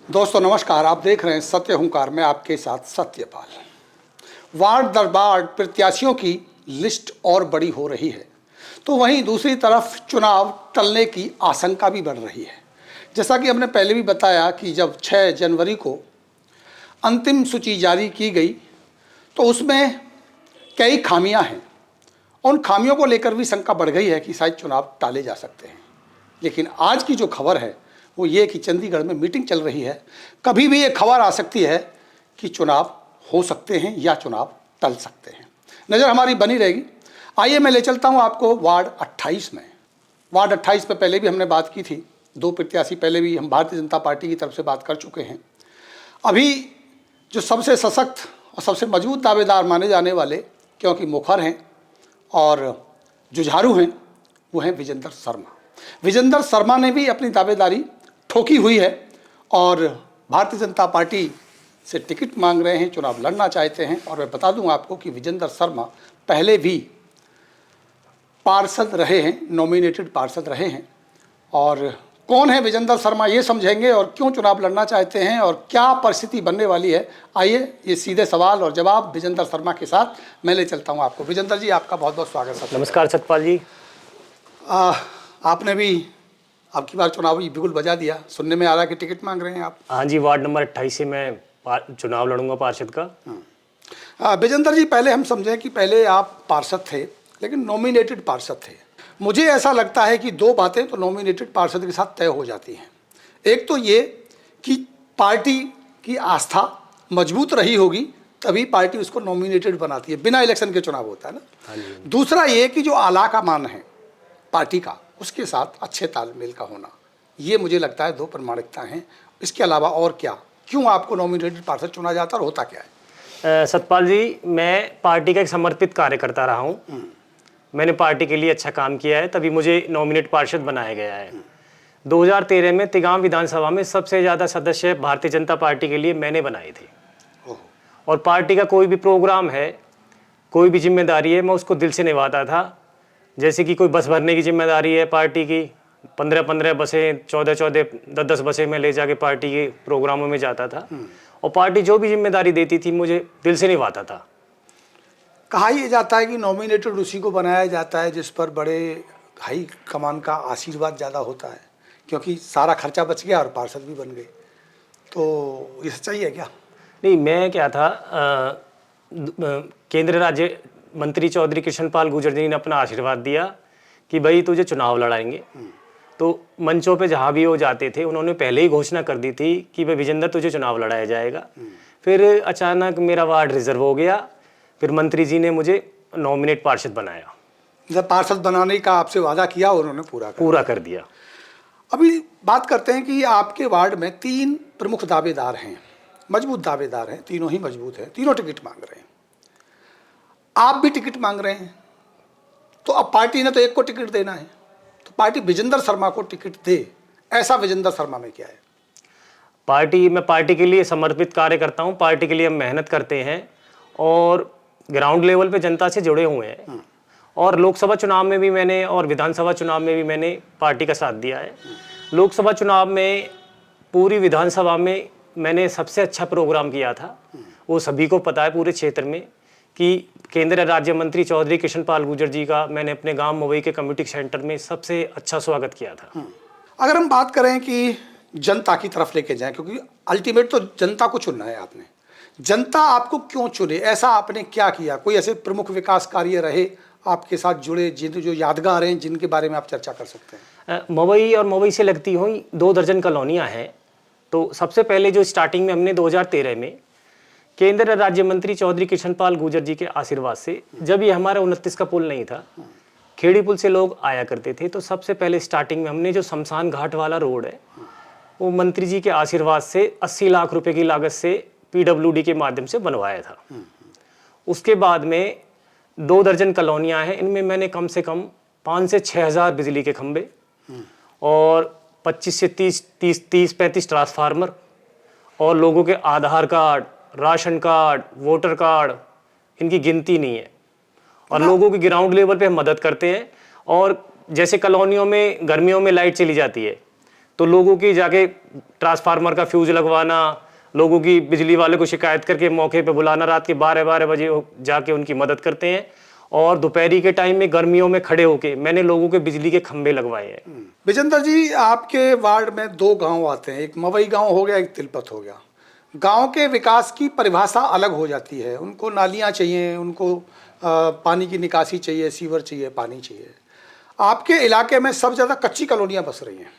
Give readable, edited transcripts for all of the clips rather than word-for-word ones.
दोस्तों नमस्कार, आप देख रहे हैं सत्य हुंकार में आपके साथ सत्यपाल। वार्ड दर वार्ड प्रत्याशियों की लिस्ट और बड़ी हो रही है, तो वहीं दूसरी तरफ चुनाव टलने की आशंका भी बढ़ रही है। जैसा कि हमने पहले भी बताया कि जब 6 जनवरी को अंतिम सूची जारी की गई तो उसमें कई खामियां हैं। उन खामियों को लेकर भी शंका बढ़ गई है कि शायद चुनाव टाले जा सकते हैं। लेकिन आज की जो खबर है वो ये कि चंडीगढ़ में मीटिंग चल रही है। कभी भी ये खबर आ सकती है कि चुनाव हो सकते हैं या चुनाव टल सकते हैं। नज़र हमारी बनी रहेगी। आइए मैं ले चलता हूँ आपको वार्ड 28 में। वार्ड 28 पे पहले भी हमने बात की थी। 2 प्रत्याशी पहले भी हम भारतीय जनता पार्टी की तरफ से बात कर चुके हैं। अभी जो सबसे सशक्त और सबसे मजबूत दावेदार माने जाने वाले, क्योंकि मुखर हैं और जुझारू हैं, वो हैं विजेंद्र शर्मा। विजेंद्र शर्मा ने भी अपनी दावेदारी ठोकी हुई है और भारतीय जनता पार्टी से टिकट मांग रहे हैं, चुनाव लड़ना चाहते हैं। और मैं बता दूं आपको कि विजेंद्र शर्मा पहले भी पार्षद रहे हैं, नॉमिनेटेड पार्षद रहे हैं। और कौन है विजेंद्र शर्मा ये समझेंगे और क्यों चुनाव लड़ना चाहते हैं और क्या परिस्थिति बनने वाली है। आइए ये सीधे सवाल और जवाब विजेंद्र शर्मा के साथ मैं ले चलता हूं आपको। विजेंद्र जी, आपका बहुत बहुत स्वागत है। नमस्कार सतपाल जी। आपने भी अब की बार चुनाव बिल्कुल बजा दिया। सुनने में आ रहा है कि टिकट मांग रहे हैं आप। हाँ जी, वार्ड नंबर 28 से मैं चुनाव लड़ूंगा पार्षद का। विजेंद्र जी, पहले हम समझें कि पहले आप पार्षद थे, लेकिन नॉमिनेटेड पार्षद थे। मुझे ऐसा लगता है कि 2 बातें तो नॉमिनेटेड पार्षद के साथ तय हो जाती हैं। एक तो ये कि पार्टी की आस्था मजबूत रही होगी तभी पार्टी उसको नॉमिनेटेड बनाती है, बिना इलेक्शन के चुनाव होता है ना। हाँ जी। दूसरा ये कि जो आला का मान है पार्टी का, उसके साथ अच्छे तालमेल का होना, ये मुझे लगता है 2 प्रामाणिकता हैं। इसके अलावा और क्या, क्यों आपको नॉमिनेटेड पार्षद चुना जाता और होता क्या है? सतपाल जी, मैं पार्टी का एक समर्पित कार्यकर्ता रहा हूँ। मैंने पार्टी के लिए अच्छा काम किया है, तभी मुझे नॉमिनेट पार्षद बनाया गया है। 2013 में तिगांव विधानसभा में सबसे ज़्यादा सदस्य भारतीय जनता पार्टी के लिए मैंने बनाए थे। और पार्टी का कोई भी प्रोग्राम है, कोई भी जिम्मेदारी है, मैं उसको दिल से निभाता था। जैसे कि कोई बस भरने की जिम्मेदारी है पार्टी की, 15-15 बसें, 14-14, 10-10 बसें मैं ले जाके पार्टी के प्रोग्रामों में जाता था। और पार्टी जो भी जिम्मेदारी देती थी मुझे दिल से निभाता था। कहा यह जाता है कि नॉमिनेटेड उसी को बनाया जाता है जिस पर बड़े हाई कमान का आशीर्वाद ज़्यादा होता है, क्योंकि सारा खर्चा बच गया और पार्षद भी बन गए। तो ये सच्चाई है क्या? नहीं, मैं क्या था, केंद्र राज्य मंत्री चौधरी कृष्णपाल गुर्जर जी ने अपना आशीर्वाद दिया कि भाई तुझे चुनाव लड़ाएंगे। तो मंचों पे जहाँ भी वो जाते थे उन्होंने पहले ही घोषणा कर दी थी कि भाई विजेंद्र तुझे चुनाव लड़ाया जाएगा। फिर अचानक मेरा वार्ड रिजर्व हो गया, फिर मंत्री जी ने मुझे नॉमिनेट पार्षद बनाया। जब पार्षद बनाने का आपसे वादा किया उन्होंने पूरा कर दिया। अभी बात करते हैं कि आपके वार्ड में 3 प्रमुख दावेदार हैं, मजबूत दावेदार हैं, तीनों ही मजबूत हैं, तीनों टिकट मांग रहे हैं। आप भी टिकट मांग रहे हैं, तो अब पार्टी ने तो एक को टिकट देना है, तो पार्टी विजेंद्र शर्मा को टिकट दे, ऐसा विजेंद्र शर्मा में क्या है? मैं पार्टी के लिए समर्पित कार्य करता हूँ, पार्टी के लिए हम मेहनत करते हैं और ग्राउंड लेवल पे जनता से जुड़े हुए हैं। और लोकसभा चुनाव में भी मैंने और विधानसभा चुनाव में भी मैंने पार्टी का साथ दिया है। लोकसभा चुनाव में पूरी विधानसभा में मैंने सबसे अच्छा प्रोग्राम किया था। वो सभी को पता है पूरे क्षेत्र में कि केंद्रीय राज्य मंत्री चौधरी कृष्णपाल गुर्जर जी का मैंने अपने गांव मवई के कम्युनिटी सेंटर में सबसे अच्छा स्वागत किया था। अगर हम बात करें कि जनता की तरफ लेके जाएं, क्योंकि अल्टीमेट तो जनता को चुनना है आपने, जनता आपको क्यों चुने, ऐसा आपने क्या किया? कोई ऐसे प्रमुख विकास कार्य रहे आपके साथ जुड़े जो यादगार हैं, जिनके बारे में आप चर्चा कर सकते हैं? मवई और मवई से लगती हुई 2 दर्जन कॉलोनियाँ हैं। तो सबसे पहले जो स्टार्टिंग में हमने 2013 में केंद्र राज्य मंत्री चौधरी कृष्णपाल गुर्जर जी के आशीर्वाद से, जब ये हमारा 29 का पुल नहीं था, खेड़ी पुल से लोग आया करते थे, तो सबसे पहले स्टार्टिंग में हमने जो शमशान घाट वाला रोड है वो मंत्री जी के आशीर्वाद से 80 लाख रुपए की लागत से PWD के माध्यम से बनवाया था। उसके बाद में 2 दर्जन कॉलोनियाँ हैं, इनमें मैंने कम से कम 5 से 6 हज़ार बिजली के खंभे और 25 से 30-35 ट्रांसफार्मर और लोगों के Aadhaar card, ration card, voter card, इनकी गिनती नहीं है। और लोगों की ग्राउंड लेवल पे हम मदद करते हैं। और जैसे कॉलोनियों में गर्मियों में लाइट चली जाती है, तो लोगों की जाके ट्रांसफार्मर का फ्यूज लगवाना, लोगों की बिजली वाले को शिकायत करके मौके पे बुलाना, रात के 12-12 बजे जाके उनकी मदद करते हैं। और दोपहरी के टाइम में गर्मियों में खड़े होके मैंने लोगों के बिजली के खंभे लगवाए हैं। विजेंद्र जी, आपके वार्ड में 2 गांव आते हैं, एक मवई गांव हो गया, एक तिलपत हो गया। गांव के विकास की परिभाषा अलग हो जाती है, उनको नालियां चाहिए, उनको पानी की निकासी चाहिए, सीवर चाहिए, पानी चाहिए। आपके इलाके में सबसे ज़्यादा कच्ची कॉलोनियाँ बस रही हैं।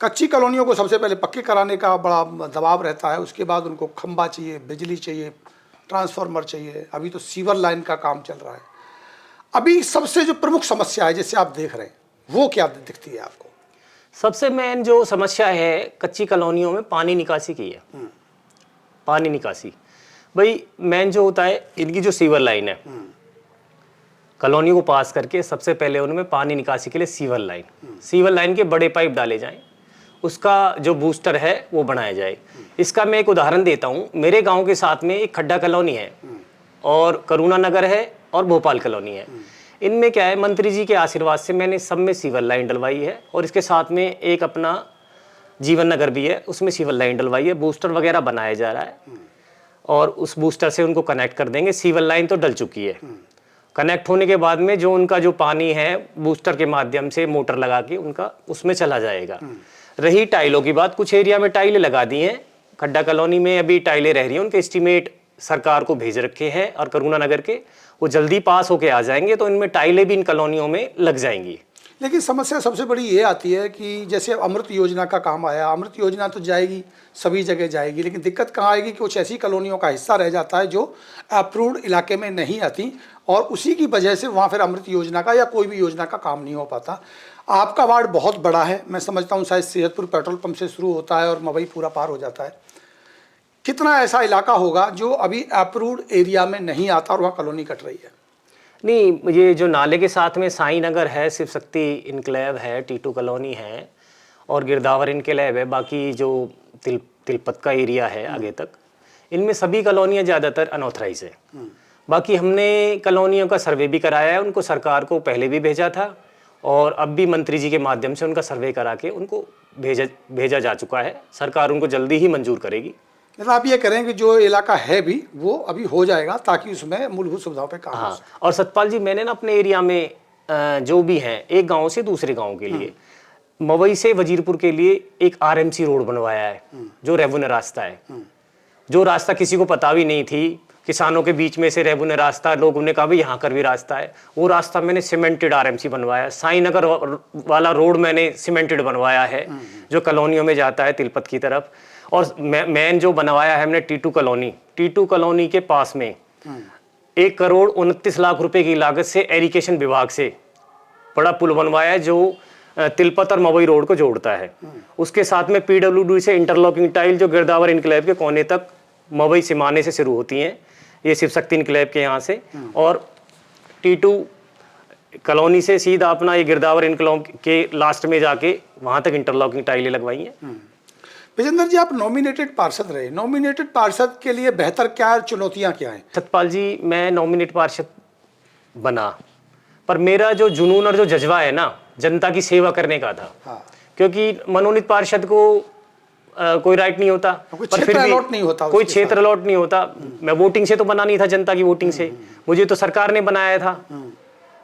कच्ची कॉलोनियों को सबसे पहले पक्की कराने का बड़ा दबाव रहता है, उसके बाद उनको खंबा चाहिए, बिजली चाहिए, ट्रांसफार्मर चाहिए, अभी तो सीवर लाइन का काम चल रहा है। अभी सबसे जो प्रमुख समस्या है जिसे आप देख रहे हैं वो क्या दिखती है आपको? सबसे मेन जो समस्या है कच्ची कॉलोनियों में पानी निकासी की है। पानी निकासी भाई मेन जो होता है, इनकी जो सीवर लाइन है कॉलोनी को पास करके सबसे पहले उनमें पानी निकासी के लिए सीवर लाइन के बड़े पाइप डाले जाएं, उसका जो बूस्टर है वो बनाया जाए। इसका मैं एक उदाहरण देता हूँ। मेरे गांव के साथ में एक खड्डा कॉलोनी है और करुणा नगर है और भोपाल कॉलोनी है। इनमें क्या है, मंत्री जी के आशीर्वाद से मैंने सब में सीवर लाइन डलवाई है और इसके साथ में एक अपना जीवन नगर भी है, उसमें सीवर लाइन डलवाई है, बूस्टर वगैरह बनाया जा रहा है और उस बूस्टर से उनको कनेक्ट कर देंगे। सीवर लाइन तो डल चुकी है। कनेक्ट होने के बाद में जो उनका जो पानी है बूस्टर के माध्यम से मोटर लगा के उनका उसमें चला जाएगा। रही टाइलों की बात, कुछ एरिया में टाइलें लगा दी हैं, खड्डा कॉलोनी में अभी टाइलें रह रही हैं, उनके एस्टीमेट सरकार को भेज रखे हैं और करुणा नगर के वो जल्दी पास होके आ जाएंगे, तो इनमें टाइलें भी इन कॉलोनियों में लग जाएंगी। लेकिन समस्या सबसे बड़ी ये आती है कि जैसे अमृत योजना का काम आया, अमृत योजना तो जाएगी, सभी जगह जाएगी, लेकिन दिक्कत कहाँ आएगी कि कुछ ऐसी कॉलोनियों का हिस्सा रह जाता है जो अप्रूव्ड इलाके में नहीं आती और उसी की वजह से वहाँ फिर अमृत योजना का या कोई भी योजना का काम नहीं हो पाता। आपका वार्ड बहुत बड़ा है, मैं समझता हूँ शायद सेहतपुर पेट्रोल पंप से शुरू होता है और मवई पूरा पार हो जाता है। कितना ऐसा इलाका होगा जो अभी अप्रूव्ड एरिया में नहीं आता और वहाँ कॉलोनी कट रही है? नहीं, ये जो नाले के साथ में साई नगर है, शिव शक्ति इनक्लेव है, टीटू कॉलोनी है और गिरदावर इनक्लेव है, बाकी जो तिलपत का एरिया है आगे तक, इनमें सभी कॉलोनियाँ ज़्यादातर अनऑथराइज है। बाकी हमने कॉलोनियों का सर्वे भी कराया है, उनको सरकार को पहले भी भेजा था और अब भी मंत्री जी के माध्यम से उनका सर्वे करा के उनको भेजा जा चुका है। सरकार उनको जल्दी ही मंजूर करेगी। मतलब आप ये करें कि जो इलाका है भी वो अभी हो जाएगा ताकि उसमें मूलभूत सुविधाओं पे काम हो सके। और सतपाल जी, मैंने ना अपने एरिया में जो भी हैं, एक गांव से दूसरे गांव के लिए, मवई से वजीरपुर के लिए एक आरएमसी रोड बनवाया है, जो रेवन्यू रास्ता है, जो रास्ता किसी को पता भी नहीं थी। किसानों के बीच में से रेवन्यू रास्ता, लोगों ने कहा भाई यहाँ कर भी रास्ता है, वो रास्ता मैंने सीमेंटेड आरएमसी बनवाया। साई नगर वाला रोड मैंने सीमेंटेड बनवाया है जो कॉलोनियों में जाता है तिलपत की तरफ। और मैन जो बनवाया है हमने टीटू कॉलोनी के पास में 1,29,00,000 रुपए की लागत से एरीगेशन विभाग से बड़ा पुल बनवाया है जो तिलपत और मवई रोड को जोड़ता है। उसके साथ में पीडब्ल्यूडी से इंटरलॉकिंग टाइल जो गिरदावर इनक्लेव के कोने तक मवई सिमाने से शुरू होती हैं, ये शिव शक्ति इनक्लेव के यहाँ से, और टीटू कॉलोनी से सीधा अपना ये गिरदावर इनक्लेव के लास्ट में जाके वहाँ तक इंटरलॉकिंग टाइलें लगवाई हैं। विजेंद्र जी, आप नॉमिनेटेड पार्षद रहे, नॉमिनेटेड पार्षद के लिए बेहतर क्या चुनौतियां क्या हैं? सतपाल जी, मैं नॉमिनेट पार्षद बना, पर मेरा जो जुनून और जो जज्बा है ना, जनता की सेवा करने का था। हाँ। क्योंकि मनोनीत पार्षद को कोई राइट नहीं होता, पर फिर अलॉट नहीं होता, कोई क्षेत्र अलॉट नहीं होता। मैं वोटिंग से तो बना नहीं था, जनता की वोटिंग से, मुझे तो सरकार ने बनाया था,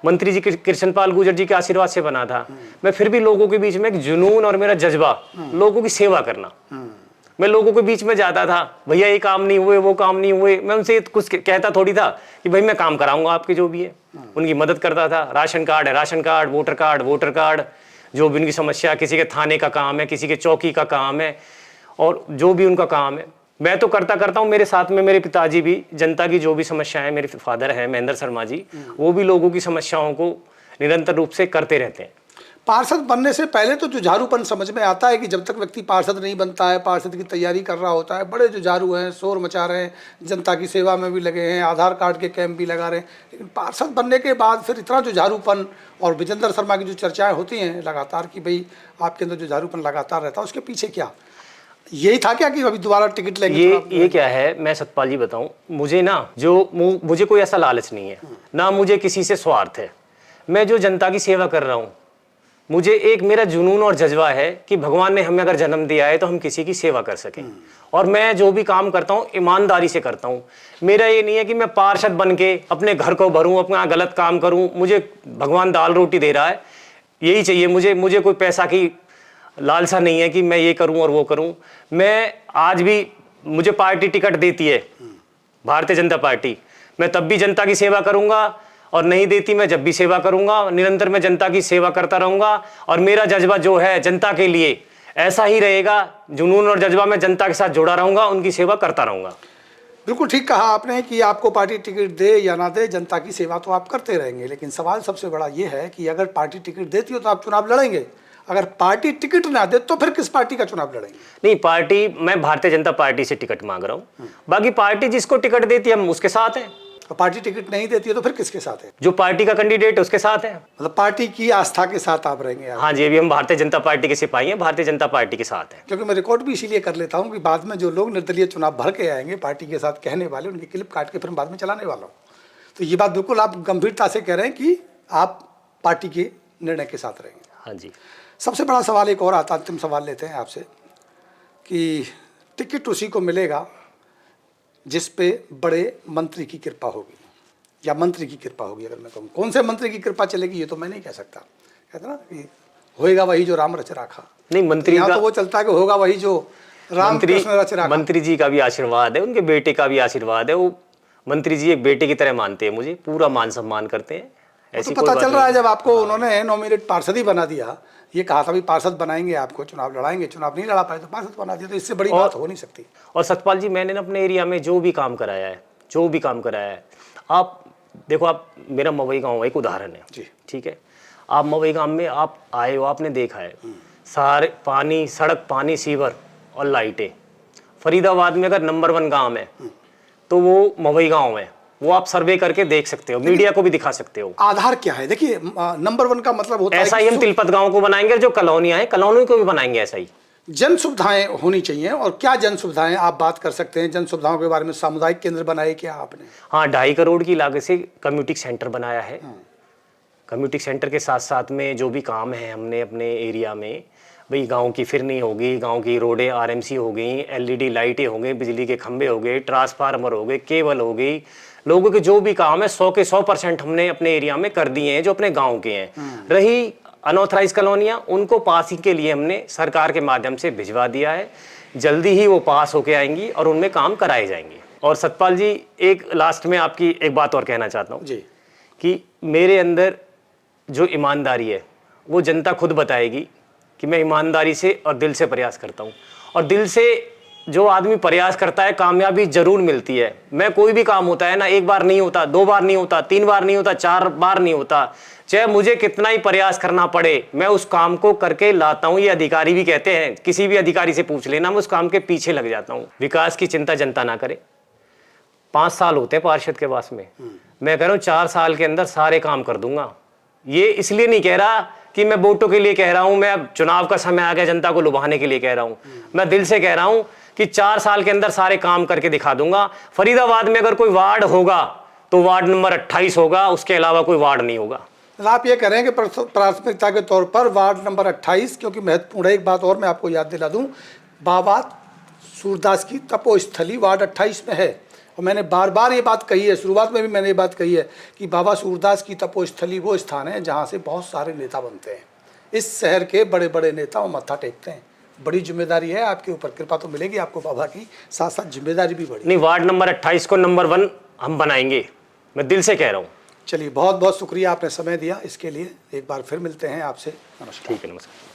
मंत्री जी कृष्णपाल गुर्जर जी के आशीर्वाद से बना था। मैं फिर भी लोगों के बीच में एक जुनून और मेरा जज्बा, लोगों की सेवा करना, मैं लोगों के बीच में जाता था, भैया ये काम नहीं हुए, वो काम नहीं हुए, मैं उनसे कुछ कहता थोड़ी था कि भाई मैं काम कराऊंगा आपके जो भी है, उनकी मदद करता था। राशन कार्ड है राशन कार्ड, वोटर कार्ड, जो भी उनकी समस्या, किसी के थाने का काम है, किसी के चौकी का काम है, और जो भी उनका काम है मैं तो करता हूँ। मेरे साथ में मेरे पिताजी भी जनता की जो भी समस्याएं हैं, मेरे फादर हैं महेंद्र शर्मा जी, वो भी लोगों की समस्याओं को निरंतर रूप से करते रहते हैं। पार्षद बनने से पहले तो जुझारूपन समझ में आता है कि जब तक व्यक्ति पार्षद नहीं बनता है, पार्षद की तैयारी कर रहा होता है, बड़े जुझारू हैं, शोर मचा रहे हैं, जनता की सेवा में भी लगे हैं, आधार कार्ड के कैंप भी लगा रहे हैं, लेकिन पार्षद बनने के बाद फिर इतना जुझारूपन, और विजेंद्र शर्मा की जो चर्चाएँ होती हैं लगातार कि भाई आपके अंदर जुझारूपन लगातार रहता है, उसके पीछे क्या यही था क्या कि अभी दोबारा टिकट लेंगे? ये क्या है, मैं सतपाल जी बताऊं, मुझे ना मुझे कोई ऐसा लालच नहीं है, ना मुझे किसी से स्वार्थ है। मैं जो जनता की सेवा कर रहा हूँ, मुझे एक मेरा जुनून और जज्बा है कि भगवान ने हमें अगर जन्म दिया है तो हम किसी की सेवा कर सकें। और मैं जो भी काम करता हूँ ईमानदारी से करता हूँ। मेरा ये नहीं है कि मैं पार्षद बन के अपने घर को भरूँ, अपना गलत काम करूँ। मुझे भगवान दाल रोटी दे रहा है, यही चाहिए मुझे कोई पैसा की लालसा नहीं है कि मैं ये करूँ और वो करूँ। मैं आज भी, मुझे पार्टी टिकट देती है भारतीय जनता पार्टी, मैं तब भी जनता की सेवा करूँगा, और नहीं देती मैं जब भी सेवा करूँगा। निरंतर मैं जनता की सेवा करता रहूँगा, और मेरा जज्बा जो है जनता के लिए ऐसा ही रहेगा। जुनून और जज्बा में जनता के साथ जुड़ा रहूँगा, उनकी सेवा करता रहूँगा। बिल्कुल ठीक कहा आपने कि आपको पार्टी टिकट दे या ना दे, जनता की सेवा तो आप करते रहेंगे। लेकिन सवाल सबसे बड़ा ये है कि अगर पार्टी टिकट देती हो तो आप चुनाव लड़ेंगे, अगर पार्टी टिकट ना दे तो फिर किस पार्टी का चुनाव लड़ेंगे? नहीं, पार्टी, मैं भारतीय जनता पार्टी से टिकट मांग रहा हूँ। बाकी पार्टी जिसको टिकट देती है हम उसके साथ हैं। और पार्टी टिकट नहीं देती है तो फिर किसके साथ है? जो पार्टी का कैंडिडेट है उसके साथ है। मतलब पार्टी की आस्था के साथ आप रहेंगे? हाँ जी, अभी हम भारतीय जनता पार्टी के सिपाही हैं, भारतीय जनता पार्टी के साथ हैं। क्योंकि मैं रिकॉर्ड भी इसीलिए कर लेता हूँ कि बाद में जो लोग निर्दलीय चुनाव भर के आएंगे पार्टी के साथ कहने वाले, उनकी क्लिप काट के फिर बाद में चलाने वाला हूँ। तो ये बात बिल्कुल आप गंभीरता से कह रहे हैं कि आप पार्टी के निर्णय के साथ रहेंगे। हाँ जी। सबसे बड़ा सवाल एक और आता, अंतिम सवाल लेते हैं आपसे कि टिकट उसी को मिलेगा जिस पे बड़े मंत्री की कृपा होगी या मंत्री की कृपा होगी। अगर मैं कहूँ कौन से मंत्री की कृपा चलेगी ये तो मैं नहीं कह सकता। कहते ना कि होएगा वही जो राम रच राखा। नहीं, मंत्री यहाँ का तो वो चलता है कि होगा वही जो राम कृष्ण रच राखा। मंत्री जी का भी आशीर्वाद है, उनके बेटे का भी आशीर्वाद है। वो मंत्री जी एक बेटे की तरह मानते हैं मुझे, पूरा मान सम्मान करते हैं। तो पता चल रहा है जब आपको उन्होंने नॉमिनेट पार्षद ही बना दिया, ये कहा था भी पार्षद बनाएंगे आपको, चुनाव लड़ाएंगे, चुनाव नहीं लड़ा पाए तो पार्षद बना दिया, तो इससे बड़ी बात हो नहीं सकती। और सतपाल जी, मैंने ना अपने एरिया में जो भी काम कराया है, आप देखो, आप मेरा मवई गांव एक उदाहरण है जी, ठीक है। आप मवई गांव में आप आए हो, आपने देखा है सारे पानी, सड़क, पानी, सीवर और लाइटें। फरीदाबाद में अगर नंबर 1 गांव है तो वो मवई गांव है। वो आप सर्वे करके देख सकते हो, मीडिया को भी दिखा सकते हो। आधार क्या है? देखिए, नंबर 1 का मतलब होता है ऐसा ही हम तिलपत गांव को बनाएंगे, जो कॉलोनियां हैं कॉलोनी को भी बनाएंगे ऐसा ही। जन सुविधाएं होनी चाहिए। और क्या जन सुविधाएं आप बात कर सकते हैं? जन सुविधाओं के बारे में सामुदायिक केंद्र बनाए क्या आपने? हाँ, 2.5 करोड़ की लागत से कम्युनिटी सेंटर बनाया है। कम्युनिटी सेंटर के साथ साथ में जो भी काम है हमने अपने एरिया में, भाई गांव की फिरनी होगी, गांव की रोडें आरएमसी हो गई, एलईडी लाइटें हो गई, बिजली के खंभे हो गए, ट्रांसफार्मर हो गए, केबल हो गई, लोगों के जो भी काम है 100 के 100% हमने अपने एरिया में कर दिए हैं, जो अपने गांव के हैं। रही अनऑथराइज कॉलोनियां, उनको पासिंग के लिए हमने सरकार के माध्यम से भिजवा दिया है। जल्दी ही वो पास होके आएंगी और उनमें काम कराए जाएंगे। और सतपाल जी, एक लास्ट में आपकी एक बात और कहना चाहता हूँ जी, कि मेरे अंदर जो ईमानदारी है वो जनता खुद बताएगी कि मैं ईमानदारी से और दिल से प्रयास करता हूँ। और दिल से जो आदमी प्रयास करता है कामयाबी जरूर मिलती है। मैं कोई भी काम होता है ना, 1 बार नहीं होता, 2 बार नहीं होता, 3 बार नहीं होता, 4 बार नहीं होता, चाहे मुझे कितना ही प्रयास करना पड़े, मैं उस काम को करके लाता हूँ। ये अधिकारी भी कहते हैं, किसी भी अधिकारी से पूछ लेना, मैं उस काम के पीछे लग जाता हूँ। विकास की चिंता जनता ना करे। 5 साल होते हैं पार्षद के पास में, मैं कह रहा हूँ 4 साल के अंदर सारे काम कर दूंगा। ये इसलिए नहीं कह रहा कि मैं वोटों के लिए कह रहा हूं, मैं अब चुनाव का समय आ गया जनता को लुभाने के लिए कह रहा हूं। मैं दिल से कह रहा हूं कि 4 साल के अंदर सारे काम करके दिखा दूंगा। फरीदाबाद में अगर कोई वार्ड होगा तो वार्ड नंबर 28 होगा, उसके अलावा कोई वार्ड नहीं होगा। आप ये कह रहे हैं कि प्राथमिकता के तौर पर वार्ड नंबर 28, क्योंकि महत्वपूर्ण है। एक बात और मैं आपको याद दिला दूं, बाबा सूरदास की तपोस्थली वार्ड 28 में है। और मैंने बार बार ये बात कही है, शुरुआत में भी मैंने ये बात कही है कि बाबा सूरदास की तपोस्थली वो स्थान है जहाँ से बहुत सारे नेता बनते हैं। इस शहर के बड़े बड़े नेता वो मत्था टेकते हैं। बड़ी जिम्मेदारी है आपके ऊपर, कृपा तो मिलेगी आपको बाबा की, साथ साथ जिम्मेदारी भी बड़ी। नहीं, वार्ड नंबर 28 को नंबर 1 हम बनाएंगे, मैं दिल से कह रहा हूँ। चलिए, बहुत बहुत शुक्रिया, आपने समय दिया इसके लिए। एक बार फिर मिलते हैं आपसे। नमस्कार। ठीक है, नमस्कार।